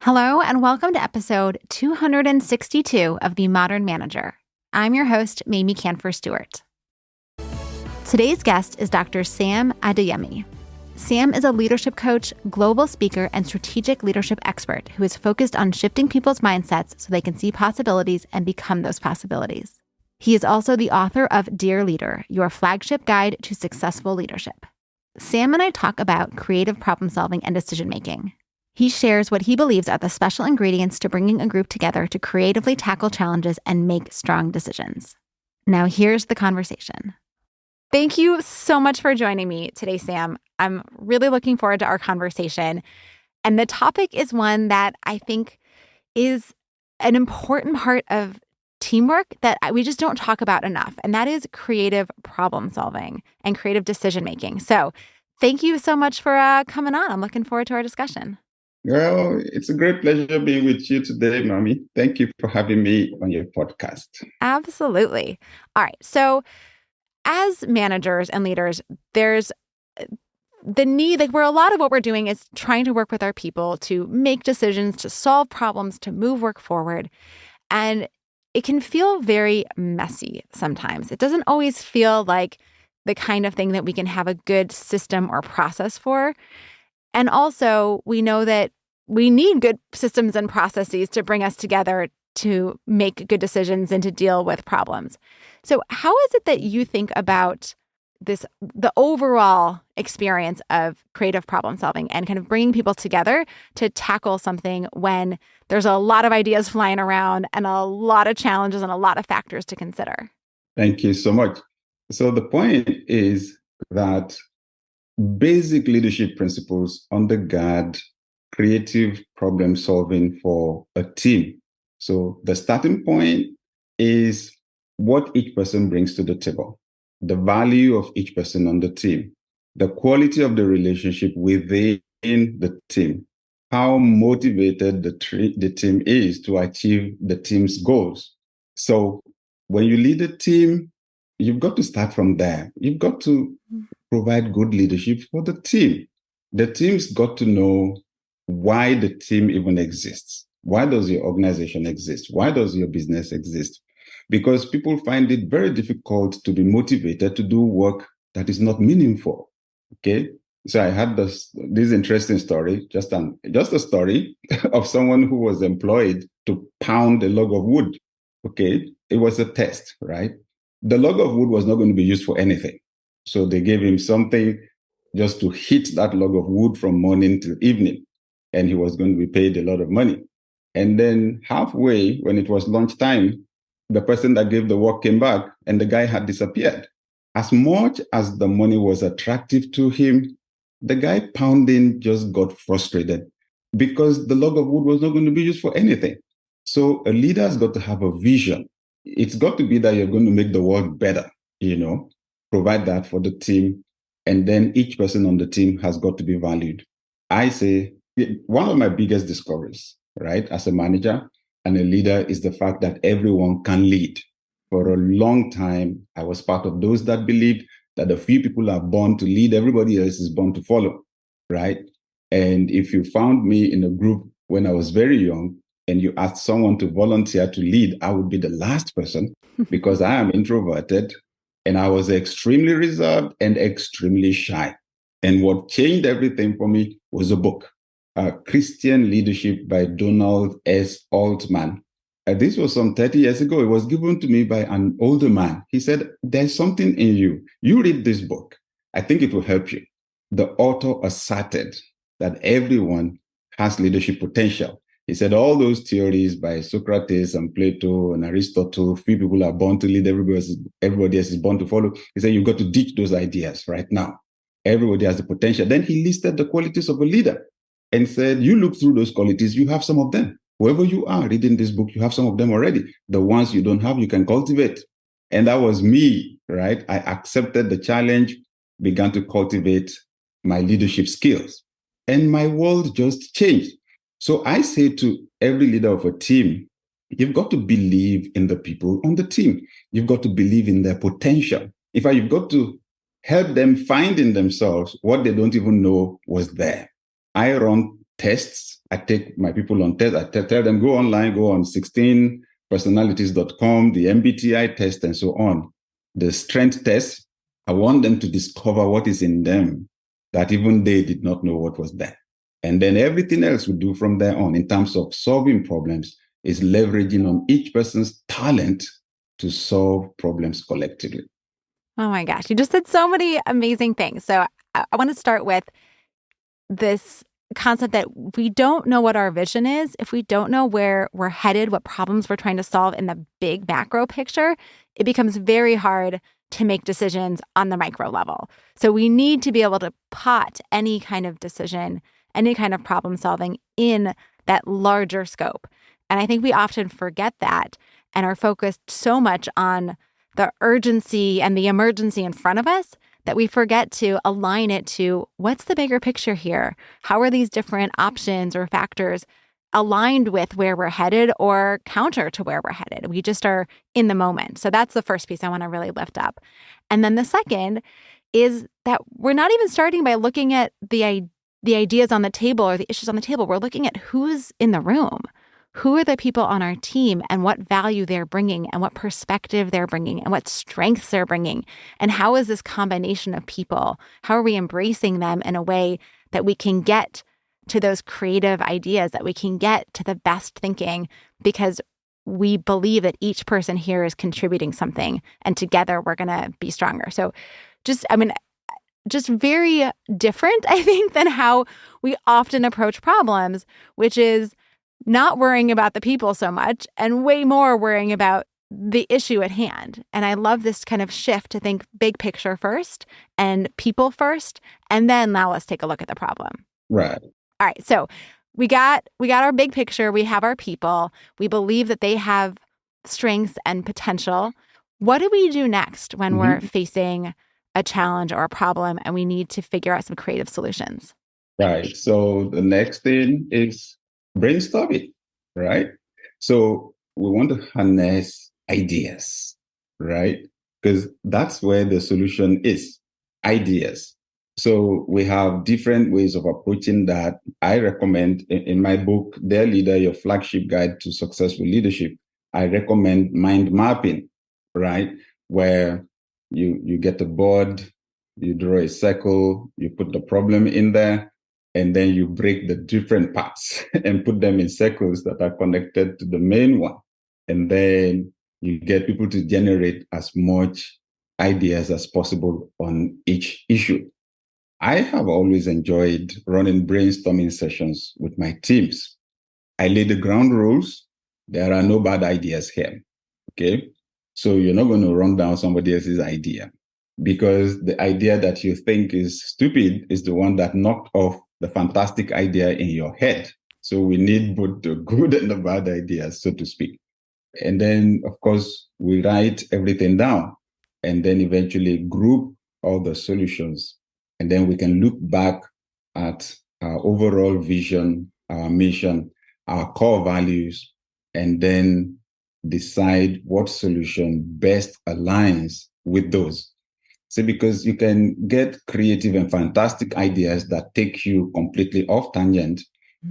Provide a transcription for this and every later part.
Hello, and welcome to episode 262 of The Modern Manager. I'm your host, Mamie Canfor-Stewart. Today's guest is Dr. Sam Adeyemi. Sam is a leadership coach, global speaker, and strategic leadership expert who is focused on shifting people's mindsets so they can see possibilities and become those possibilities. He is also the author of Dear Leader, Your Flagship Guide to Successful Leadership. Sam and I talk about creative problem solving and decision making. He shares what he believes are the special ingredients to bringing a group together to creatively tackle challenges and make strong decisions. Now, here's the conversation. Thank you so much for joining me today, Sam. I'm really looking forward to our conversation. And the topic is one that I think is an important part of teamwork that we just don't talk about enough, and that is creative problem solving and creative decision making. So thank you so much for coming on. I'm looking forward to our discussion. Well, it's a great pleasure being with you today, Mami. Thank you for having me on your podcast. Absolutely. All right. So as managers and leaders, there's the need, where a lot of what we're doing is trying to work with our people to make decisions, to solve problems, to move work forward. And it can feel very messy sometimes. It doesn't always feel like the kind of thing that we can have a good system or process for. And also, we know that we need good systems and processes to bring us together to make good decisions and to deal with problems. So how is it that you think about the overall experience of creative problem solving and kind of bringing people together to tackle something when there's a lot of ideas flying around and a lot of challenges and a lot of factors to consider? Thank you so much. So the point is that basic leadership principles undergird creative problem solving for a team. So the starting point is what each person brings to the table, the value of each person on the team, the quality of the relationship within the team, how motivated the team is to achieve the team's goals. So when you lead a team, you've got to start from there. You've got to provide good leadership for the team. The team's got to know why the team even exists. Why does your organization exist? Why does your business exist? Because people find it very difficult to be motivated to do work that is not meaningful. Okay. So I had this interesting story, just a story of someone who was employed to pound a log of wood. Okay. It was a test, right? The log of wood was not going to be used for anything. So they gave him something just to hit that log of wood from morning till evening. And he was going to be paid a lot of money. And then halfway, when it was lunchtime, the person that gave the work came back and the guy had disappeared. As much as the money was attractive to him, the guy pounding just got frustrated because the log of wood was not going to be used for anything. So a leader has got to have a vision. It's got to be that you're going to make the world better, provide that for the team. And then each person on the team has got to be valued. I say one of my biggest discoveries, right, as a manager and a leader is the fact that everyone can lead. For a long time, I was part of those that believed that a few people are born to lead, everybody else is born to follow, right? And if you found me in a group when I was very young and you asked someone to volunteer to lead, I would be the last person because I am introverted and I was extremely reserved and extremely shy. And what changed everything for me was a book, Christian Leadership by Donald S. Altman. This was some 30 years ago. It was given to me by an older man. He said, there's something in you. You read this book. I think it will help you. The author asserted that everyone has leadership potential. He said all those theories by Socrates and Plato and Aristotle, few people are born to lead, everybody else is born to follow. He said, you've got to ditch those ideas right now. Everybody has the potential. Then he listed the qualities of a leader and said, you look through those qualities, you have some of them. Whoever you are reading this book, you have some of them already. The ones you don't have, you can cultivate. And that was me, right? I accepted the challenge, began to cultivate my leadership skills. And my world just changed. So I say to every leader of a team, you've got to believe in the people on the team. You've got to believe in their potential. In fact, you've got to help them find in themselves what they don't even know was there. I run tests. I take my people on tests. I tell them, go online, go on 16personalities.com, the MBTI test, and so on. The strength test, I want them to discover what is in them that even they did not know what was there. And then everything else we do from there on in terms of solving problems is leveraging on each person's talent to solve problems collectively. Oh my gosh, you just said so many amazing things. So I want to start with this concept that we don't know what our vision is. If we don't know where we're headed, what problems we're trying to solve in the big macro picture, it becomes very hard to make decisions on the micro level. So we need to be able to pot any kind of decision, any kind of problem solving in that larger scope. And I think we often forget that and are focused so much on the urgency and the emergency in front of us that we forget to align it to what's the bigger picture here? How are these different options or factors aligned with where we're headed or counter to where we're headed? We just are in the moment. So that's the first piece I want to really lift up. And then the second is that we're not even starting by looking at the ideas on the table or the issues on the table. We're looking at who's in the room. Who are the people on our team and what value they're bringing and what perspective they're bringing and what strengths they're bringing? And how is this combination of people, how are we embracing them in a way that we can get to those creative ideas, that we can get to the best thinking because we believe that each person here is contributing something and together we're going to be stronger. So just very different, I think, than how we often approach problems, which is not worrying about the people so much and way more worrying about the issue at hand. And I love this kind of shift to think big picture first and people first, and then now let's take a look at the problem. Right. All right. So we got our big picture. We have our people. We believe that they have strengths and potential. What do we do next when we're facing a challenge or a problem and we need to figure out some creative solutions? Right. So the next thing is brainstorming, right? So we want to harness ideas, right? Because that's where the solution is, ideas. So we have different ways of approaching that. I recommend in my book, Dear Leader, Your Flagship Guide to Successful Leadership, I recommend mind mapping, right? Where you get a board, you draw a circle, you put the problem in there, and then you break the different parts and put them in circles that are connected to the main one. And then you get people to generate as much ideas as possible on each issue. I have always enjoyed running brainstorming sessions with my teams. I lay the ground rules. There are no bad ideas here. Okay. So you're not going to run down somebody else's idea because the idea that you think is stupid is the one that knocked off the fantastic idea in your head. So we need both the good and the bad ideas, so to speak. And then, of course, we write everything down and then eventually group all the solutions. And then we can look back at our overall vision, our mission, our core values, and then decide what solution best aligns with those. So because you can get creative and fantastic ideas that take you completely off tangent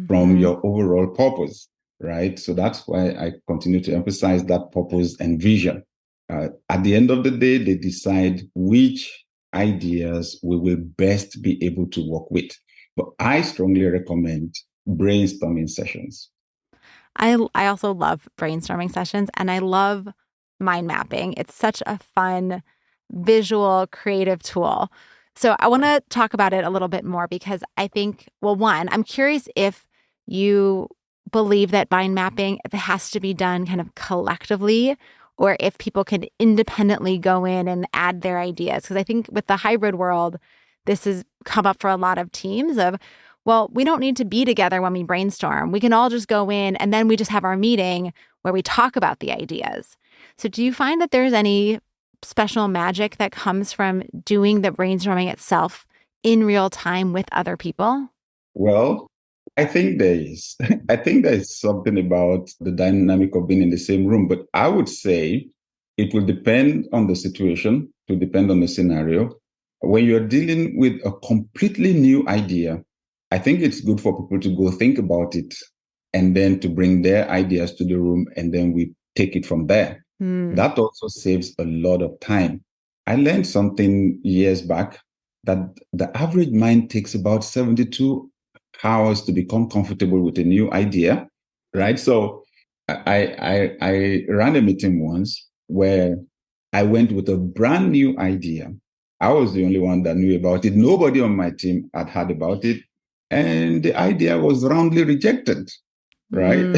from your overall purpose, right? So that's why I continue to emphasize that purpose and vision. At the end of the day, they decide which ideas we will best be able to work with. But I strongly recommend brainstorming sessions. I also love brainstorming sessions and I love mind mapping. It's such a fun visual, creative tool. So I want to talk about it a little bit more because I think, well, one, I'm curious if you believe that mind mapping has to be done kind of collectively or if people can independently go in and add their ideas. Because I think with the hybrid world, this has come up for a lot of teams of, well, we don't need to be together when we brainstorm. We can all just go in and then we just have our meeting where we talk about the ideas. So do you find that there's any special magic that comes from doing the brainstorming itself in real time with other people? Well, I think there is. I think there is something about the dynamic of being in the same room, but I would say it will depend on the situation, it will depend on the scenario. When you're dealing with a completely new idea, I think it's good for people to go think about it and then to bring their ideas to the room, and then we take it from there. That also saves a lot of time. I learned something years back that the average mind takes about 72 hours to become comfortable with a new idea, right? So I ran a meeting once where I went with a brand new idea. I was the only one that knew about it. Nobody on my team had heard about it. And the idea was roundly rejected, right?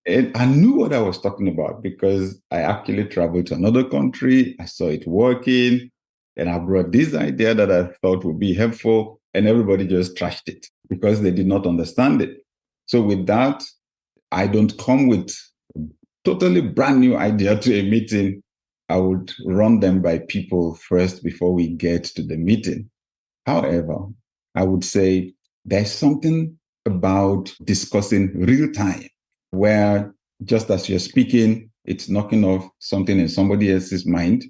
And I knew what I was talking about because I actually traveled to another country. I saw it working. And I brought this idea that I thought would be helpful. And everybody just trashed it because they did not understand it. So with that, I don't come with totally brand new idea to a meeting. I would run them by people first before we get to the meeting. However, I would say there's something about discussing real time where just as you're speaking, it's knocking off something in somebody else's mind.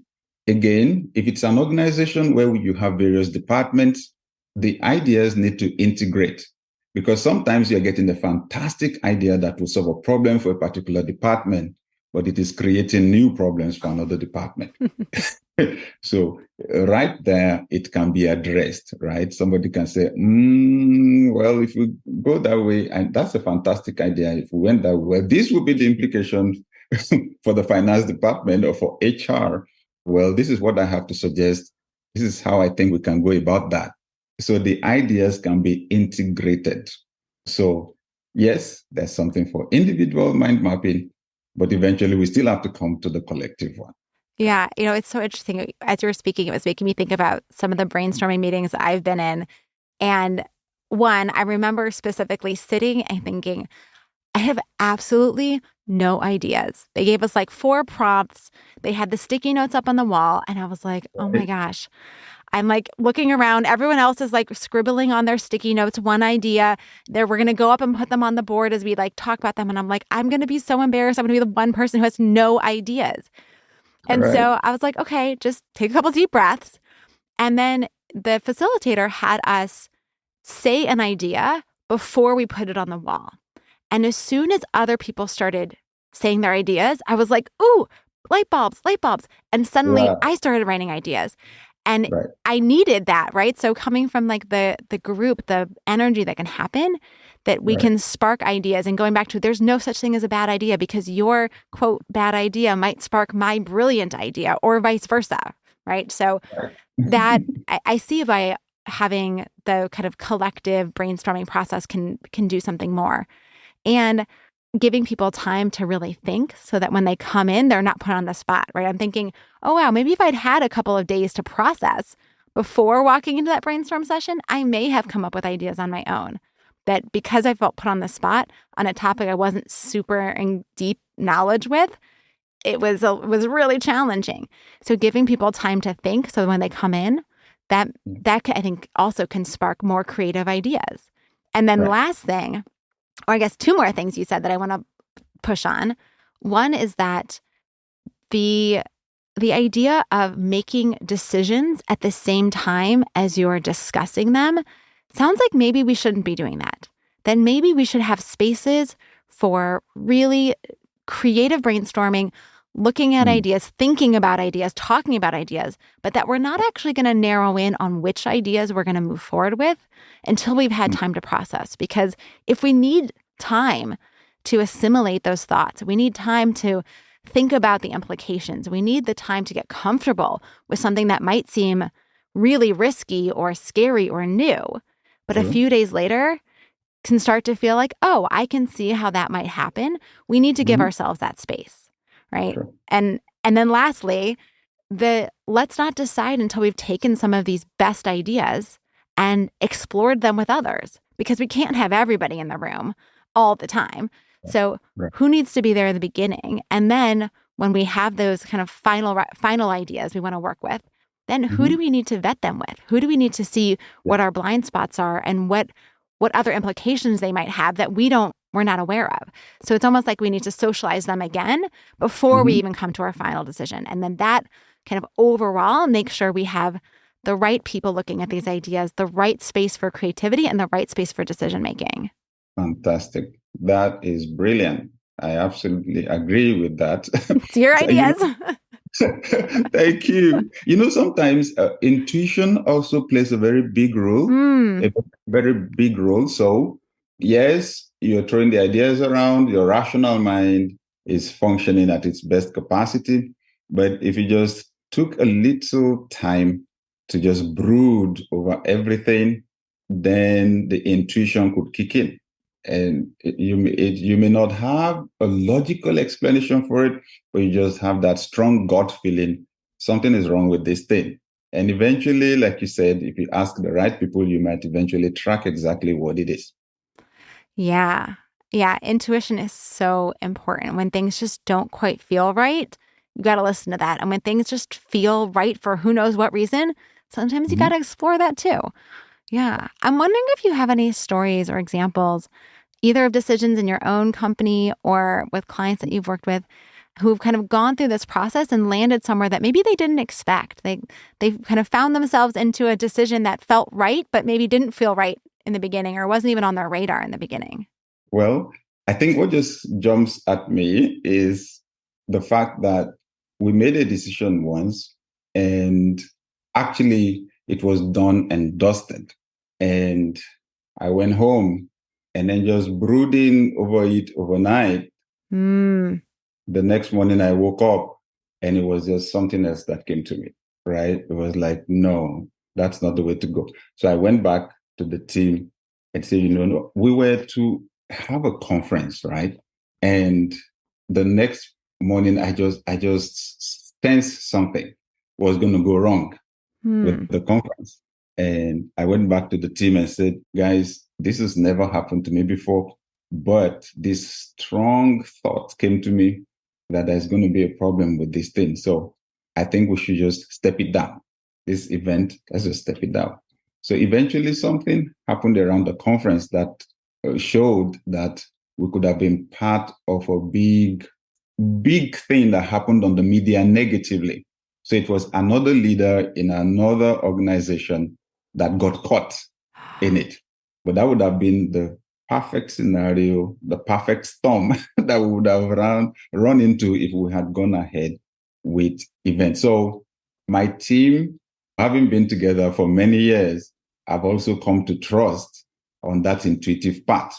Again, if it's an organization where you have various departments, the ideas need to integrate, because sometimes you're getting a fantastic idea that will solve a problem for a particular department, but it is creating new problems for another department. So right there, it can be addressed, right? Somebody can say, well, if we go that way, and that's a fantastic idea. If we went that way, this would be the implication for the finance department or for HR. Well, this is what I have to suggest. This is how I think we can go about that. So the ideas can be integrated. So yes, there's something for individual mind mapping, but eventually we still have to come to the collective one. Yeah, it's so interesting. As you were speaking, it was making me think about some of the brainstorming meetings I've been in. And one, I remember specifically sitting and thinking, I have absolutely no ideas. They gave us like 4 prompts. They had the sticky notes up on the wall. And I was like, oh my gosh. I'm like looking around. Everyone else is like scribbling on their sticky notes, one idea. We're going to go up and put them on the board as we like talk about them. And I'm like, I'm going to be so embarrassed. I'm going to be the one person who has no ideas. And so I was like, okay, just take a couple deep breaths. And then the facilitator had us say an idea before we put it on the wall. And as soon as other people started saying their ideas, I was like, ooh, light bulbs. And suddenly I started writing ideas. And I needed that, right? So coming from like the group, the energy that can happen, that we can spark ideas. And going back to, there's no such thing as a bad idea, because your, quote, bad idea might spark my brilliant idea, or vice versa, right? So that I see by having the kind of collective brainstorming process can do something more. And giving people time to really think so that when they come in, they're not put on the spot, right? I'm thinking, oh, wow, maybe if I'd had a couple of days to process before walking into that brainstorm session, I may have come up with ideas on my own. But because I felt put on the spot on a topic I wasn't super in deep knowledge with, it was really challenging. So giving people time to think so when they come in, that I think also can spark more creative ideas. And then last thing, or I guess 2 more things you said that I want to push on. One is that the idea of making decisions at the same time as you're discussing them sounds like maybe we shouldn't be doing that. Then maybe we should have spaces for really creative brainstorming, looking at ideas, thinking about ideas, talking about ideas, but that we're not actually going to narrow in on which ideas we're going to move forward with until we've had time to process. Because if we need time to assimilate those thoughts, we need time to think about the implications, we need the time to get comfortable with something that might seem really risky or scary or new, but a few days later can start to feel like, oh, I can see how that might happen. We need to give ourselves that space, right? And then lastly, let's not decide until we've taken some of these best ideas and explored them with others, because we can't have everybody in the room all the time. So who needs to be there in the beginning? And then when we have those kind of final ideas we want to work with, then who do we need to vet them with? Who do we need to see what our blind spots are and what other implications they might have that we're not aware of? So it's almost like we need to socialize them again before we even come to our final decision. And then that kind of overall make sure we have the right people looking at these ideas, the right space for creativity, and the right space for decision making. Fantastic. That is brilliant. I absolutely agree with that. It's your So, ideas. thank you. Sometimes intuition also plays a very big role, a very big role. So, yes, you're throwing the ideas around, your rational mind is functioning at its best capacity. But if you just took a little time to just brood over everything, then the intuition could kick in. And you may not have a logical explanation for it, but you just have that strong gut feeling something is wrong with this thing. And eventually, like you said, if you ask the right people, you might eventually track exactly what it is. Yeah. Yeah. Intuition is so important. When things just don't quite feel right, you got to listen to that. And when things just feel right for who knows what reason, sometimes you got to explore that too. Yeah. I'm wondering if you have any stories or examples, either of decisions in your own company or with clients that you've worked with who've kind of gone through this process and landed somewhere that maybe they didn't expect. They kind of found themselves into a decision that felt right, but maybe didn't feel right in the beginning or wasn't even on their radar in the beginning. Well, I think what just jumps at me is the fact that we made a decision once and actually it was done and dusted. And I went home and then just brooding over it overnight. The next morning I woke up and it was just something else that came to me, right? It was like, no, that's not the way to go. So I went back to the team and said, no, we were to have a conference, right? And the next morning I just sensed something was going to go wrong with the conference. And I went back to the team and said, guys, this has never happened to me before, but this strong thought came to me that there's going to be a problem with this thing. So I think we should just step it down. This event, let's just step it down. So eventually something happened around the conference that showed that we could have been part of a big thing that happened on the media negatively. So it was another leader in another organization that got caught in it. But that would have been the perfect scenario, the perfect storm that we would have run into if we had gone ahead with events. So my team, having been together for many years, I've also come to trust on that intuitive part.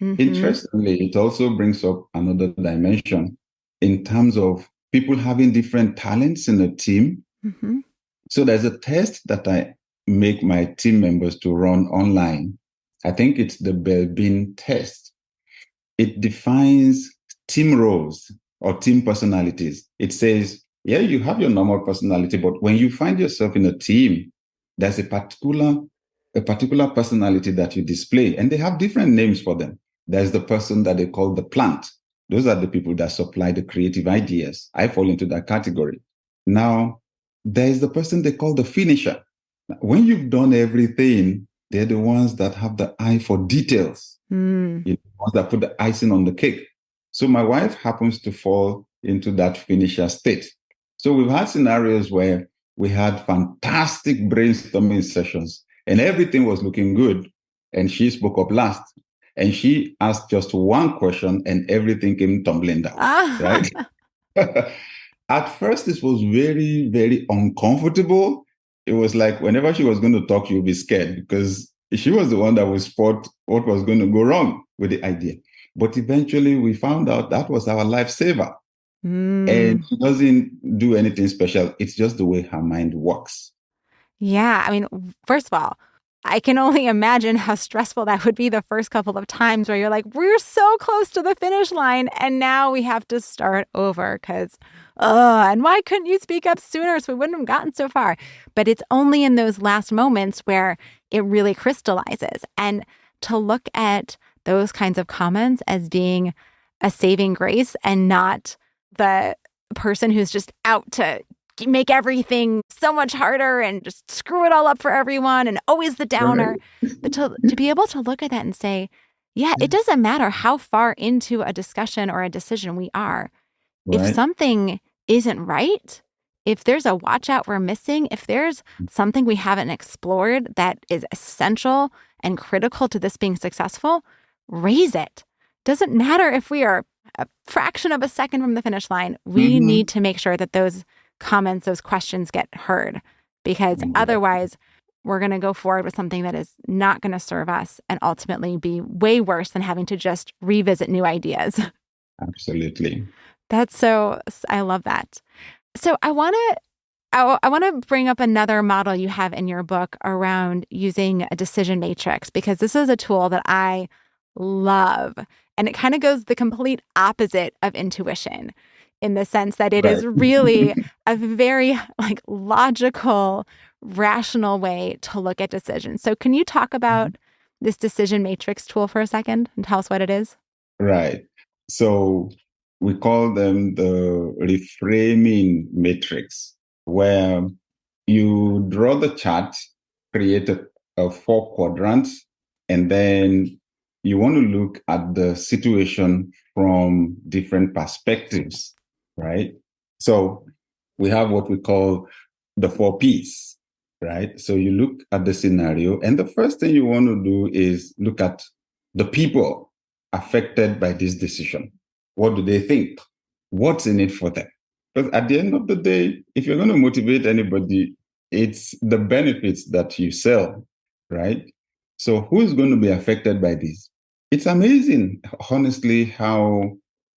Interestingly, it also brings up another dimension in terms of people having different talents in a team. So there's a test that I make my team members to run online. I think it's the Bell-Bean test. It defines team roles or team personalities. It says, yeah, you have your normal personality, but when you find yourself in a team, there's a particular personality that you display, and they have different names for them. There's the person that they call the plant. Those are the people that supply the creative ideas. I fall into that category. Now, there's the person they call the finisher. When you've done everything, they're the ones that have the eye for details. The ones that put the icing on the cake. So my wife happens to fall into that finisher state. So we've had scenarios where we had fantastic brainstorming sessions and everything was looking good. And she spoke up last. And she asked just one question and everything came tumbling down, right? At first, it was very, very uncomfortable. It was like whenever she was going to talk, you'll be scared because she was the one that would spot what was going to go wrong with the idea. But eventually, we found out that was our lifesaver. And she doesn't do anything special. It's just the way her mind works. Yeah. I mean, first of all, I can only imagine how stressful that would be the first couple of times where you're like, we're so close to the finish line and now we have to start over because, and why couldn't you speak up sooner so we wouldn't have gotten so far? But it's only in those last moments where it really crystallizes. And to look at those kinds of comments as being a saving grace and not the person who's just out to make everything so much harder and just screw it all up for everyone and always the downer. Right. But to be able to look at that and say, yeah, it doesn't matter how far into a discussion or a decision we are. Right. If something isn't right, if there's a watch out we're missing, if there's something we haven't explored that is essential and critical to this being successful, raise it. Doesn't matter if we are a fraction of a second from the finish line. We need to make sure that those comments, those questions get heard, because otherwise we're going to go forward with something that is not going to serve us and ultimately be way worse than having to just revisit new ideas. Absolutely. I love that. So I want to bring up another model you have in your book around using a decision matrix, because this is a tool that I love. And it kind of goes the complete opposite of intuition, in the sense that it is really a very logical, rational way to look at decisions. So can you talk about this decision matrix tool for a second and tell us what it is? Right. So we call them the reframing matrix, where you draw the chart, create a 4 quadrants, and then you want to look at the situation from different perspectives, right? So we have what we call the 4 Ps, right? So you look at the scenario, and the first thing you want to do is look at the people affected by this decision. What do they think? What's in it for them? Because at the end of the day, if you're going to motivate anybody, it's the benefits that you sell, right? So who is going to be affected by this? It's amazing, honestly, how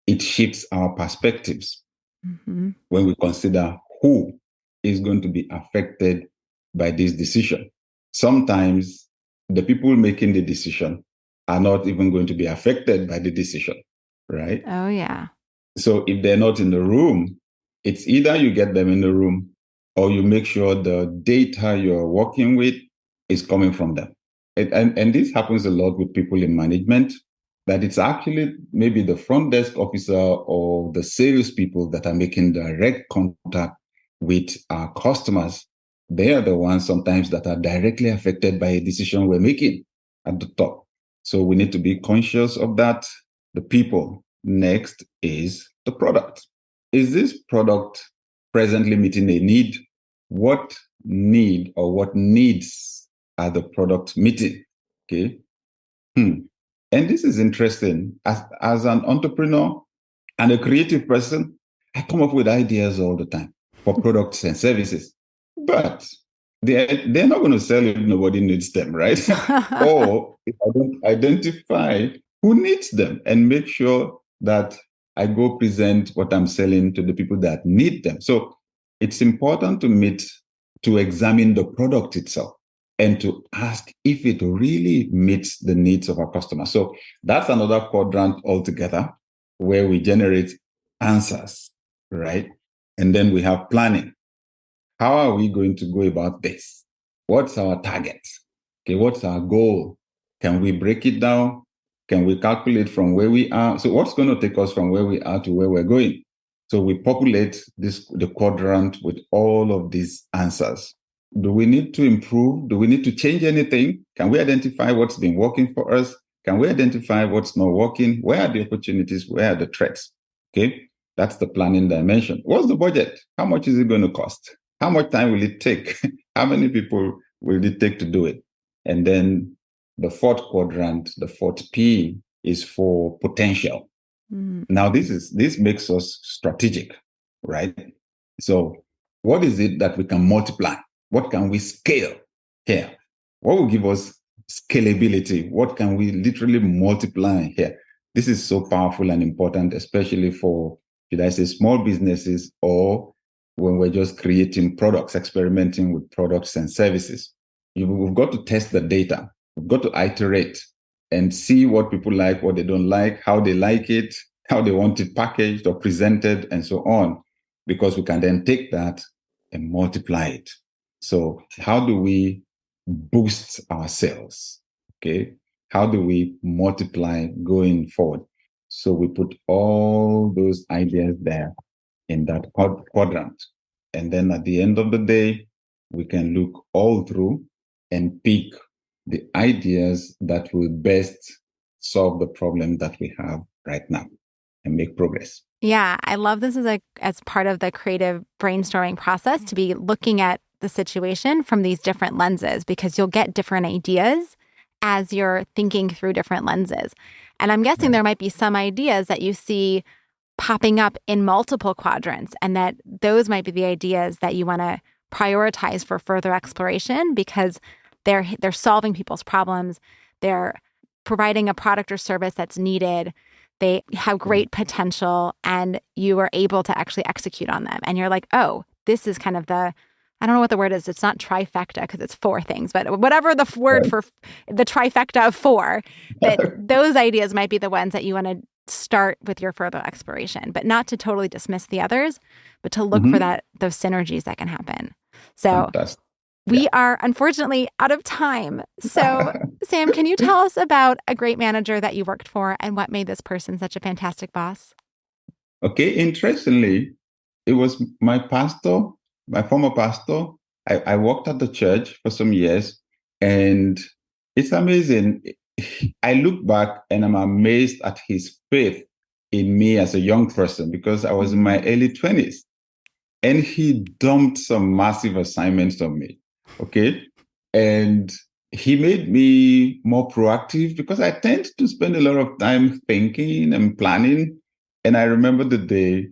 it shifts our perspectives when we consider who is going to be affected by this decision. Sometimes the people making the decision are not even going to be affected by the decision, right? Oh, yeah. So if they're not in the room, it's either you get them in the room or you make sure the data you're working with is coming from them. And this happens a lot with people in management, that it's actually maybe the front desk officer or the sales people that are making direct contact with our customers. They are the ones sometimes that are directly affected by a decision we're making at the top. So we need to be conscious of that. The people. Next is the product. Is this product presently meeting a need? What need or what needs are the product meeting? Okay. And this is interesting. As an entrepreneur and a creative person, I come up with ideas all the time for products and services. But they're not going to sell if nobody needs them, right? Or if I don't identify who needs them and make sure that I go present what I'm selling to the people that need them. So it's important to examine the product itself and to ask if it really meets the needs of our customers. So that's another quadrant altogether where we generate answers, right? And then we have planning. How are we going to go about this? What's our target? Okay, what's our goal? Can we break it down? Can we calculate from where we are? So what's going to take us from where we are to where we're going? So we populate the quadrant with all of these answers. Do we need to improve? Do we need to change anything? Can we identify what's been working for us? Can we identify what's not working? Where are the opportunities? Where are the threats? Okay, that's the planning dimension. What's the budget? How much is it going to cost? How much time will it take? How many people will it take to do it? And then the 4th quadrant, the 4th P, is for potential. Now, this makes us strategic, right? So what is it that we can multiply? What can we scale here? What will give us scalability? What can we literally multiply here? This is so powerful and important, especially for, should I say, small businesses, or when we're just creating products, experimenting with products and services. We've got to test the data. We've got to iterate and see what people like, what they don't like, how they like it, how they want it packaged or presented, and so on, because we can then take that and multiply it. So how do we boost our sales? Okay. How do we multiply going forward? So we put all those ideas there in that quadrant. And then at the end of the day, we can look all through and pick the ideas that will best solve the problem that we have right now and make progress. Yeah, I love this as part of the creative brainstorming process to be looking at the situation from these different lenses because you'll get different ideas as you're thinking through different lenses. And I'm guessing Yeah. there might be some ideas that you see popping up in multiple quadrants and that those might be the ideas that you want to prioritize for further exploration because they're solving people's problems. They're providing a product or service that's needed. They have great potential and you are able to actually execute on them. And you're like, oh, this is kind of I don't know what the word is. It's not trifecta because it's four things, but whatever the word for the trifecta of four, that those ideas might be the ones that you want to start with your further exploration, but not to totally dismiss the others, but to look for those synergies that can happen. So Fantastic. we are unfortunately out of time. So Sam, can you tell us about a great manager that you worked for and what made this person such a fantastic boss? Okay, interestingly, it was my pastor, my former pastor. I worked at the church for some years, and it's amazing. I look back and I'm amazed at his faith in me as a young person because I was in my early 20s. And he dumped some massive assignments on me. Okay. And he made me more proactive because I tend to spend a lot of time thinking and planning. And I remember the day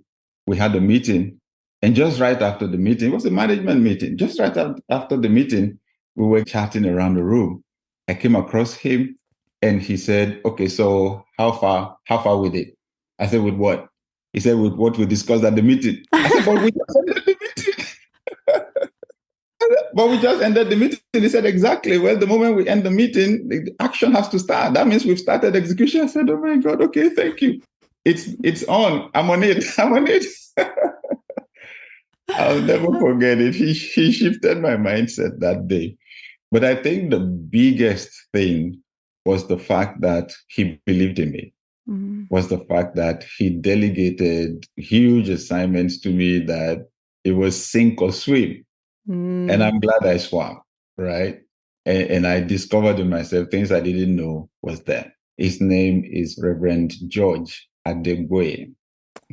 we had a meeting, and just right after the meeting, it was a management meeting. Just right after the meeting, we were chatting around the room. I came across him and he said, okay, so how far with it? I said, with what? He said, with what we discussed at the meeting. I said, but we just ended the meeting. But we just ended the meeting. He said, exactly. Well, the moment we end the meeting, the action has to start. That means we've started execution. I said, oh my God, okay, thank you. It's on. I'm on it. I'm on it. I'll never forget it. He shifted my mindset that day. But I think the biggest thing was the fact that he believed in me. Was the fact that he delegated huge assignments to me that it was sink or swim. And I'm glad I swam, right? And I discovered in myself things I didn't know was there. His name is Reverend George Adeyemi.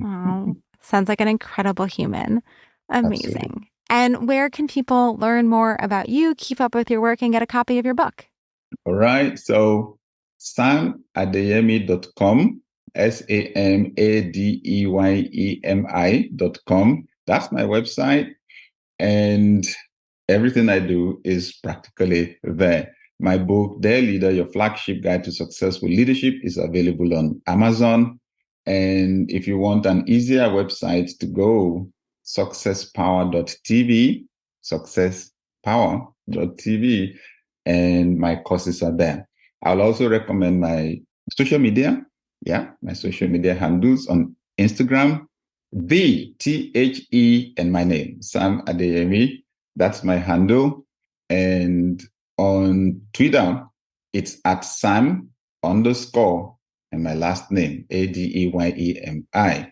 Oh, sounds like an incredible human. Amazing. Absolutely. And where can people learn more about you, keep up with your work, and get a copy of your book? All right. So samadeyemi.com, SAMADEYEMI.com. That's my website. And everything I do is practically there. My book, Dear Leader, Your Flagship Guide to Successful Leadership, is available on Amazon. And if you want an easier website to go, successpower.tv, successpower.tv, and my courses are there. I'll also recommend my social media. Yeah, my social media handles on Instagram, THE and my name, Sam Adeyemi. That's my handle. And on Twitter, it's at Sam _ and my last name, Adeyemi.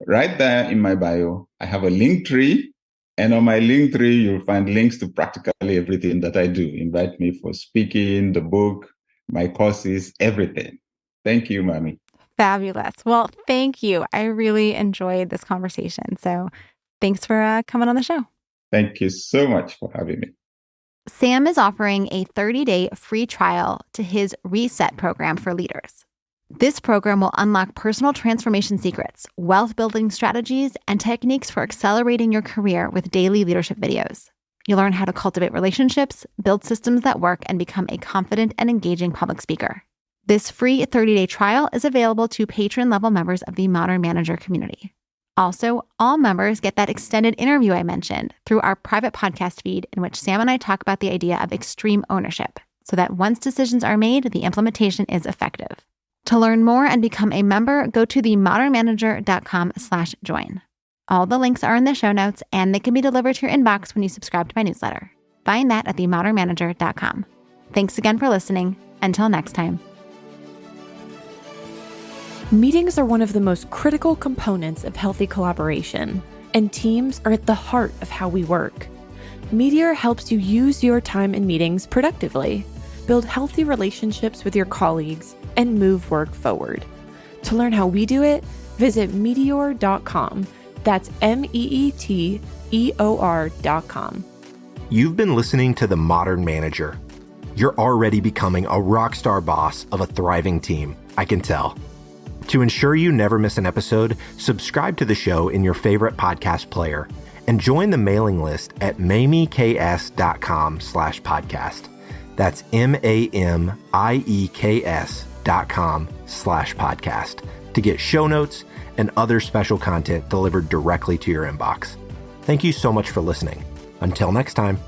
Right there in my bio, I have a link tree. And on my link tree, you'll find links to practically everything that I do. Invite me for speaking, the book, my courses, everything. Thank you, Mami. Fabulous. Well, thank you. I really enjoyed this conversation. So thanks for coming on the show. Thank you so much for having me. Sam is offering a 30-day free trial to his Reset program for leaders. This program will unlock personal transformation secrets, wealth-building strategies, and techniques for accelerating your career with daily leadership videos. You'll learn how to cultivate relationships, build systems that work, and become a confident and engaging public speaker. This free 30-day trial is available to patron-level members of the Modern Manager community. Also, all members get that extended interview I mentioned through our private podcast feed in which Sam and I talk about the idea of extreme ownership so that once decisions are made, the implementation is effective. To learn more and become a member, go to themodernmanager.com/join. All the links are in the show notes and they can be delivered to your inbox when you subscribe to my newsletter. Find that at themodernmanager.com. Thanks again for listening. Until next time. Meetings are one of the most critical components of healthy collaboration, and teams are at the heart of how we work. Meteor helps you use your time in meetings productively, build healthy relationships with your colleagues, and move work forward. To learn how we do it, Visit meteor.com. That's MEETEOR.com. You've been listening to The Modern Manager. You're already becoming a rock star boss of a thriving team, I can tell. To ensure you never miss an episode, subscribe to the show in your favorite podcast player and join the mailing list at mamieks.com/podcast. That's MAMIEKS.com/podcast to get show notes and other special content delivered directly to your inbox. Thank you so much for listening. Until next time.